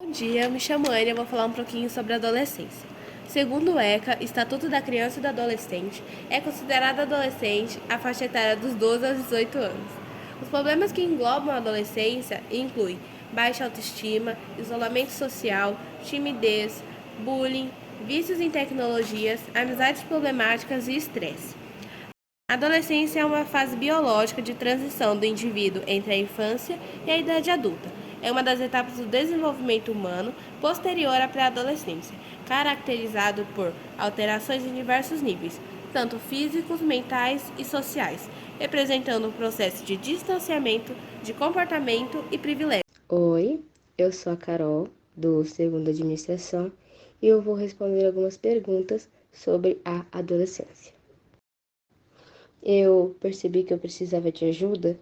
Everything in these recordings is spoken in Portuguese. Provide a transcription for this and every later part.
Bom dia, eu me chamo Ana e eu vou falar um pouquinho sobre a adolescência. Segundo o ECA, Estatuto da Criança e do Adolescente, é considerada adolescente a faixa etária dos 12 aos 18 anos. Os problemas que englobam a adolescência incluem baixa autoestima, isolamento social, timidez, bullying, vícios em tecnologias, amizades problemáticas e estresse. A adolescência é uma fase biológica de transição do indivíduo entre a infância e a idade adulta. É uma das etapas do desenvolvimento humano posterior à pré-adolescência, caracterizado por alterações em diversos níveis, tanto físicos, mentais e sociais, representando um processo de distanciamento de comportamento e privilégio. Oi, eu sou a Carol, do segundo Administração, e eu vou responder algumas perguntas sobre a adolescência. Eu percebi que eu precisava de ajuda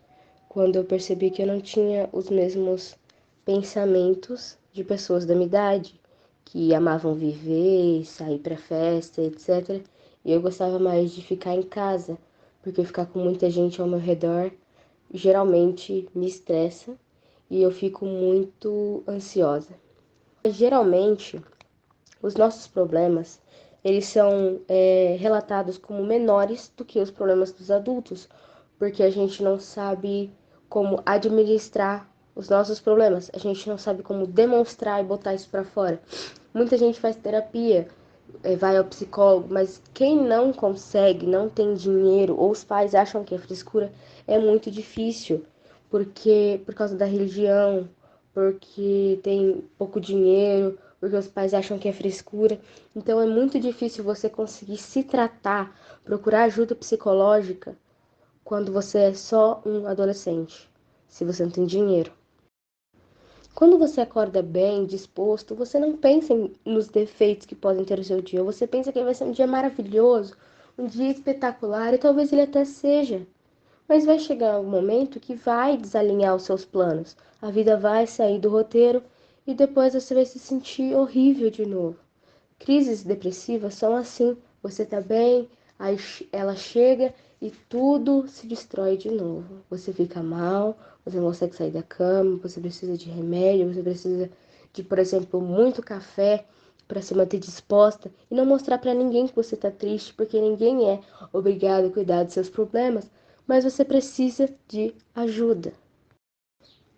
quando eu percebi que eu não tinha os mesmos pensamentos de pessoas da minha idade, que amavam viver, sair para festa, etc. E eu gostava mais de ficar em casa, porque ficar com muita gente ao meu redor geralmente me estressa e eu fico muito ansiosa. Geralmente, os nossos problemas, eles são relatados como menores do que os problemas dos adultos, porque a gente não sabe como administrar os nossos problemas, a gente não sabe como demonstrar e botar isso para fora. Muita gente faz terapia, vai ao psicólogo, mas quem não consegue, não tem dinheiro, ou os pais acham que é frescura, é muito difícil, porque por causa da religião, porque tem pouco dinheiro, porque os pais acham que é frescura. Então é muito difícil você conseguir se tratar, procurar ajuda psicológica quando você é só um adolescente, se você não tem dinheiro. Quando você acorda bem, disposto, você não pensa nos defeitos que podem ter o seu dia. Você pensa que vai ser um dia maravilhoso, um dia espetacular, e talvez ele até seja. Mas vai chegar um momento que vai desalinhar os seus planos. A vida vai sair do roteiro e depois você vai se sentir horrível de novo. Crises depressivas são assim. Você tá bem, aí ela chega e tudo se destrói de novo. Você fica mal, você não consegue sair da cama, você precisa de remédio, você precisa de, por exemplo, muito café para se manter disposta e não mostrar para ninguém que você tá triste, porque ninguém é obrigado a cuidar dos seus problemas, mas você precisa de ajuda.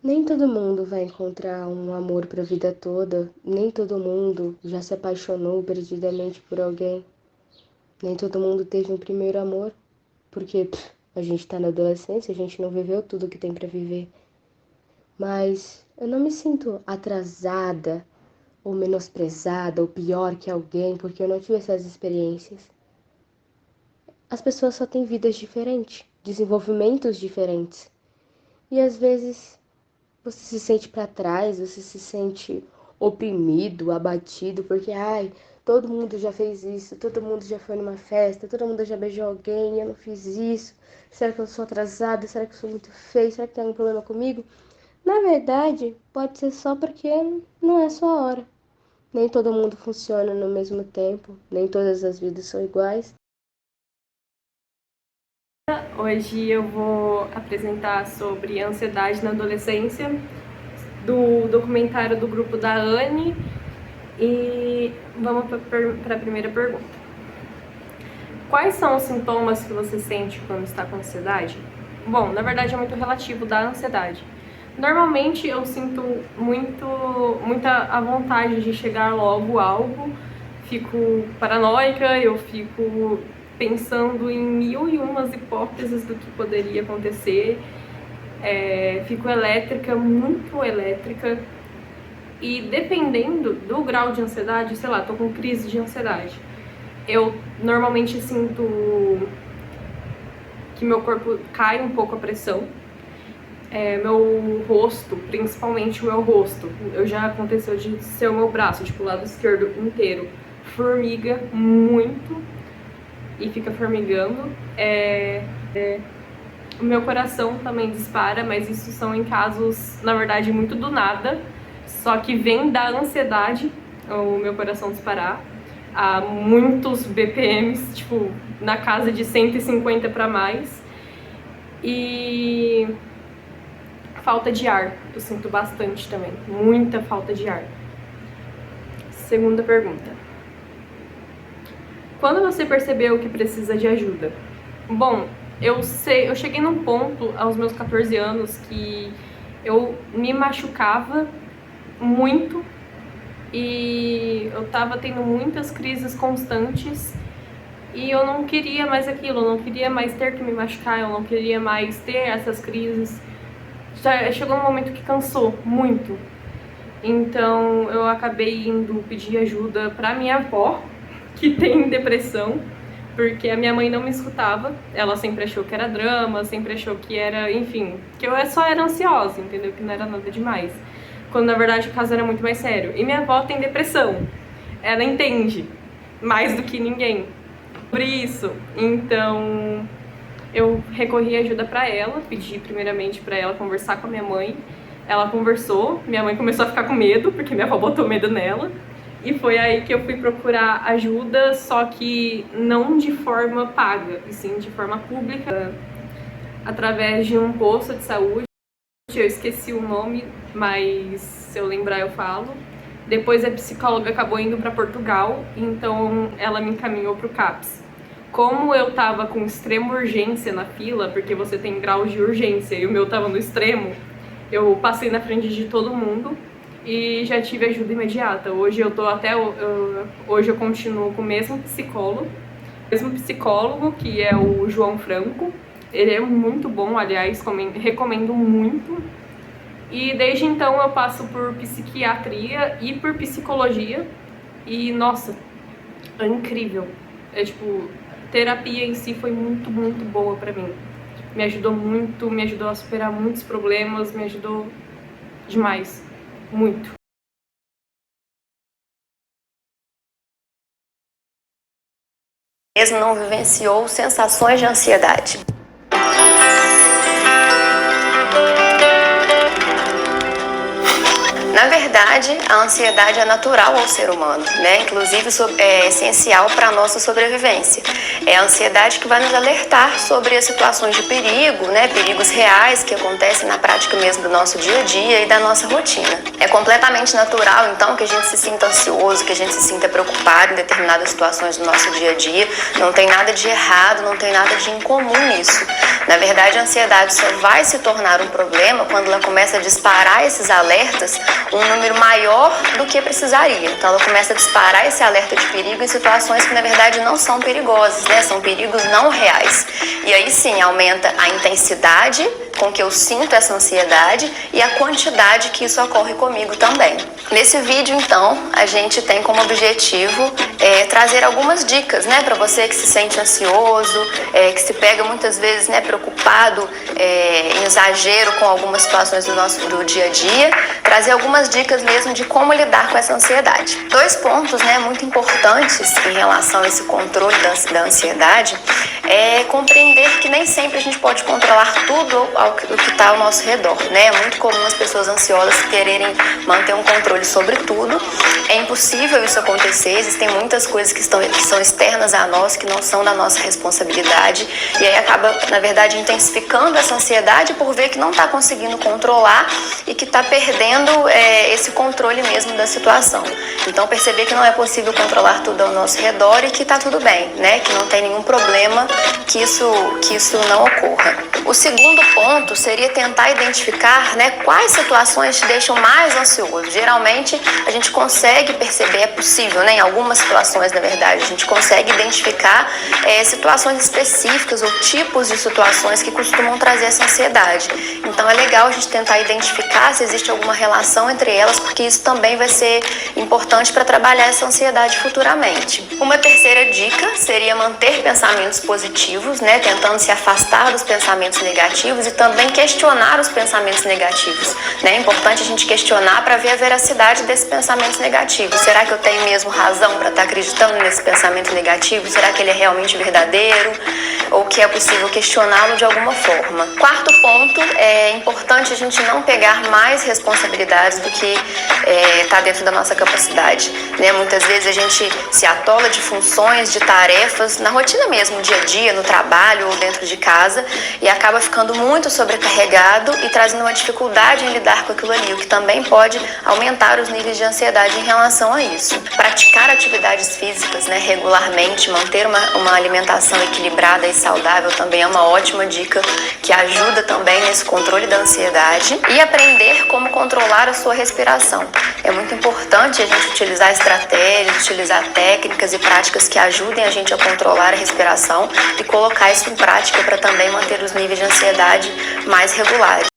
Nem todo mundo vai encontrar um amor para a vida toda, nem todo mundo já se apaixonou perdidamente por alguém, nem todo mundo teve um primeiro amor, porque a gente está na adolescência, a gente não viveu tudo que tem para viver. Mas eu não me sinto atrasada ou menosprezada ou pior que alguém porque eu não tive essas experiências. As pessoas só têm vidas diferentes, desenvolvimentos diferentes. E às vezes você se sente para trás, você se sente oprimido, abatido, porque, ai, todo mundo já fez isso, todo mundo já foi numa festa, todo mundo já beijou alguém, eu não fiz isso. Será que eu sou atrasada? Será que eu sou muito feia? Será que tem algum problema comigo? Na verdade, pode ser só porque não é sua hora. Nem todo mundo funciona no mesmo tempo, nem todas as vidas são iguais. Hoje eu vou apresentar sobre ansiedade na adolescência, do documentário do grupo da Anne, e vamos para a primeira pergunta. Quais são os sintomas que você sente quando está com ansiedade? Bom, na verdade é muito relativo da ansiedade. Normalmente eu sinto muita a vontade de chegar logo a algo, fico paranoica, eu fico pensando em mil e umas hipóteses do que poderia acontecer, fico elétrica, muito elétrica, e dependendo do grau de ansiedade, sei lá, tô com crise de ansiedade, eu normalmente sinto que meu corpo cai um pouco a pressão, meu rosto, principalmente o meu rosto, já aconteceu de ser o meu braço, tipo o lado esquerdo inteiro, formiga muito e fica formigando. O meu coração também dispara, mas isso são em casos, na verdade, muito do nada, só que vem da ansiedade o meu coração disparar a muitos BPMs, tipo, na casa de 150 para mais. E falta de ar, eu sinto bastante também, muita falta de ar. Segunda pergunta. Quando você percebeu que precisa de ajuda? Bom, eu cheguei num ponto aos meus 14 anos que eu me machucava muito e eu tava tendo muitas crises constantes e eu não queria mais aquilo, eu não queria mais ter que me machucar, eu não queria mais ter essas crises. Já chegou um momento que cansou muito. Então eu acabei indo pedir ajuda pra minha avó, que tem depressão, porque a minha mãe não me escutava. Ela sempre achou que era drama, sempre achou que era, enfim, que eu só era ansiosa, entendeu? Que não era nada demais. Quando na verdade o caso era muito mais sério. E minha avó tem depressão. Ela entende mais do que ninguém sobre isso. Então eu recorri ajuda pra ela, pedi primeiramente pra ela conversar com a minha mãe. Ela conversou, minha mãe começou a ficar com medo, porque minha avó botou medo nela. E foi aí que eu fui procurar ajuda, só que não de forma paga, e sim de forma pública, através de um posto de saúde. Eu esqueci o nome, mas se eu lembrar eu falo. Depois a psicóloga acabou indo para Portugal, então ela me encaminhou para o CAPS. Como eu tava com extrema urgência na fila, porque você tem graus de urgência e o meu tava no extremo, eu passei na frente de todo mundo e já tive ajuda imediata. Hoje hoje eu continuo com o mesmo psicólogo, que é o João Franco. Ele é muito bom, aliás, recomendo muito. E desde então eu passo por psiquiatria e por psicologia. E, nossa, é incrível. É tipo, terapia em si foi muito, muito boa pra mim. Me ajudou muito, me ajudou a superar muitos problemas, me ajudou demais. Muito. Mesmo não vivenciou sensações de ansiedade. Na verdade, a ansiedade é natural ao ser humano, né? Inclusive é essencial para a nossa sobrevivência. É a ansiedade que vai nos alertar sobre as situações de perigo, né? Perigos reais que acontecem na prática mesmo do nosso dia a dia e da nossa rotina. É completamente natural, então, que a gente se sinta ansioso, que a gente se sinta preocupado em determinadas situações do nosso dia a dia. Não tem nada de errado, não tem nada de incomum nisso. Na verdade, a ansiedade só vai se tornar um problema quando ela começa a disparar esses alertas um número maior do que precisaria. Então ela começa a disparar esse alerta de perigo em situações que na verdade não são perigosas, né? São perigos não reais. E aí sim aumenta a intensidade com que eu sinto essa ansiedade e a quantidade que isso ocorre comigo também. Nesse vídeo, então, a gente tem como objetivo trazer algumas dicas, né, para você que se sente ansioso, que se pega muitas vezes, né, preocupado em exagero com algumas situações do dia a dia, trazer algumas dicas mesmo de como lidar com essa ansiedade. 2 pontos, né, muito importantes em relação a esse controle da ansiedade é compreender que nem sempre a gente pode controlar tudo o que está ao nosso redor, né? É muito comum as pessoas ansiosas quererem manter um controle sobre tudo. É impossível isso acontecer, existem muitas coisas que são externas a nós, que não são da nossa responsabilidade, e aí acaba, na verdade, intensificando essa ansiedade por ver que não está conseguindo controlar e que está perdendo esse controle mesmo da situação. Então, perceber que não é possível controlar tudo ao nosso redor e que está tudo bem, né? Que não tem nenhum problema que isso não ocorra. O segundo ponto seria tentar identificar, né, quais situações te deixam mais ansioso. Geralmente a gente consegue perceber, é possível, né, em algumas situações, na verdade, a gente consegue identificar situações específicas ou tipos de situações que costumam trazer essa ansiedade. Então é legal a gente tentar identificar se existe alguma relação entre elas, porque isso também vai ser importante para trabalhar essa ansiedade futuramente. Uma terceira dica seria manter pensamentos positivos, né, tentando se afastar dos pensamentos negativos e também questionar os pensamentos negativos, né? É importante a gente questionar para ver a veracidade desses pensamentos negativos. Será que eu tenho mesmo razão para estar acreditando nesse pensamento negativo? Será que ele é realmente verdadeiro? Ou que é possível questioná-lo de alguma forma? Quarto ponto, é importante a gente não pegar mais responsabilidades do que está dentro da nossa capacidade, né? Muitas vezes a gente se atola de funções, de tarefas, na rotina mesmo, no dia a dia, no trabalho ou dentro de casa, e acaba ficando muito muito sobrecarregado e trazendo uma dificuldade em lidar com aquilo ali, o que também pode aumentar os níveis de ansiedade em relação a isso. Praticar atividades físicas, né, regularmente, manter uma alimentação equilibrada e saudável também é uma ótima dica que ajuda também nesse controle da ansiedade. E aprender como controlar a sua respiração. É muito importante a gente utilizar estratégias, utilizar técnicas e práticas que ajudem a gente a controlar a respiração e colocar isso em prática para também manter os níveis de ansiedade mais regulares.